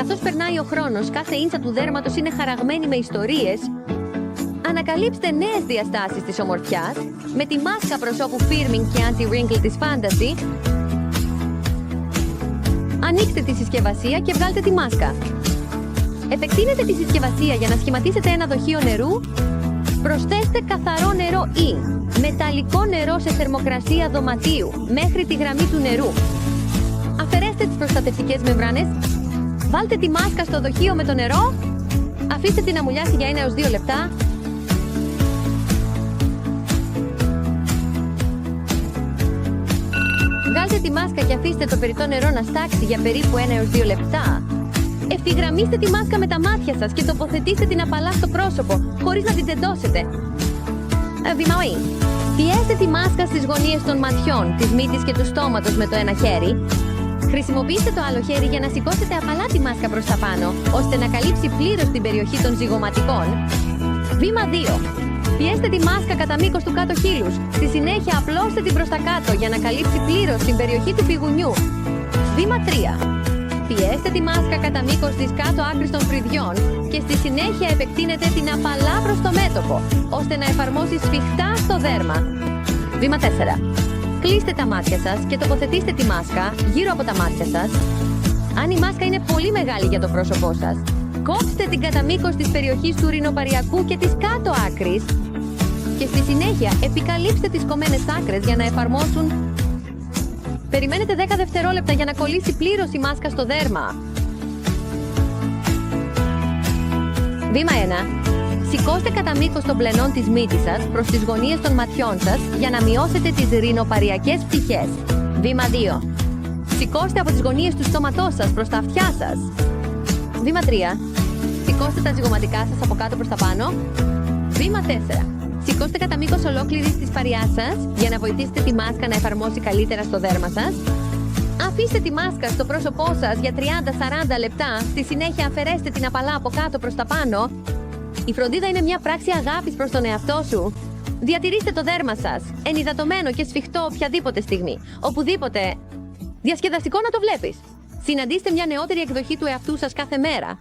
Καθώς περνάει ο χρόνος, κάθε ίντσα του δέρματος είναι χαραγμένη με ιστορίες. Ανακαλύψτε νέες διαστάσεις της ομορφιάς με τη μάσκα προσώπου firming και anti-wrinkle της Fantasy. Ανοίξτε τη συσκευασία και βγάλτε τη μάσκα. Επεκτείνετε τη συσκευασία για να σχηματίσετε ένα δοχείο νερού. Προσθέστε καθαρό νερό ή μεταλλικό νερό σε θερμοκρασία δωματίου μέχρι τη γραμμή του νερού. Αφαιρέστε τις προστατευτικές μεμβράνες. Βάλτε τη μάσκα στο δοχείο με το νερό. Αφήστε την να μουλιάσει για 1 έως 2 λεπτά. Βγάλτε τη μάσκα και αφήστε το περιττό νερό να στάξει για περίπου 1 έως 2 λεπτά. Ευθυγραμμίστε τη μάσκα με τα μάτια σας και τοποθετήστε την απαλά στο πρόσωπο, χωρίς να την τεντώσετε. Βήμα O. Πιέστε τη μάσκα στις γωνίες των ματιών, της μύτης και του στόματος με το ένα χέρι. Χρησιμοποιήστε το άλλο χέρι για να σηκώσετε απαλά τη μάσκα προς τα πάνω, ώστε να καλύψει πλήρως την περιοχή των ζυγωματικών. Βήμα 2. Πιέστε τη μάσκα κατά μήκος του κάτω χείλους. Στη συνέχεια απλώστε την προς τα κάτω για να καλύψει πλήρως την περιοχή του πηγουνιού. Βήμα 3. Πιέστε τη μάσκα κατά μήκος της κάτω άκρης των φρυδιών και στη συνέχεια επεκτείνετε την απαλά προς το μέτωπο, ώστε να εφαρμόσει σφιχτά στο δέρμα. Βήμα 4. Κλείστε τα μάτια σας και τοποθετήστε τη μάσκα γύρω από τα μάτια σας. Αν η μάσκα είναι πολύ μεγάλη για το πρόσωπό σας, κόψτε την κατά μήκος της περιοχής του ουρινοπαριακού και της κάτω άκρης και στη συνέχεια επικαλύψτε τις κομμένες άκρες για να εφαρμόσουν. Περιμένετε 10 δευτερόλεπτα για να κολλήσει πλήρως η μάσκα στο δέρμα. Βήμα 1. Σηκώστε κατά μήκος των πλενών της μύτης σας προς τις γωνίες των ματιών σας για να μειώσετε τις ρινοπαριακές πτυχές. Βήμα 2. Σηκώστε από τις γωνίες του στόματός σας προς τα αυτιά σας. Βήμα 3. Σηκώστε τα ζυγωματικά σας από κάτω προς τα πάνω. Βήμα 4. Σηκώστε κατά μήκος ολόκληρης της παριάς σας για να βοηθήσετε τη μάσκα να εφαρμόσει καλύτερα στο δέρμα σας. Αφήστε τη μάσκα στο πρόσωπό σας για 30-40 λεπτά. Στη συνέχεια αφαιρέστε την απαλά από κάτω προς τα πάνω. Η φροντίδα είναι μια πράξη αγάπης προς τον εαυτό σου. Διατηρήστε το δέρμα σας ενυδατωμένο και σφιχτό οποιαδήποτε στιγμή. Οπουδήποτε. Διασκεδαστικό να το βλέπεις. Συναντήστε μια νεότερη εκδοχή του εαυτού σας κάθε μέρα.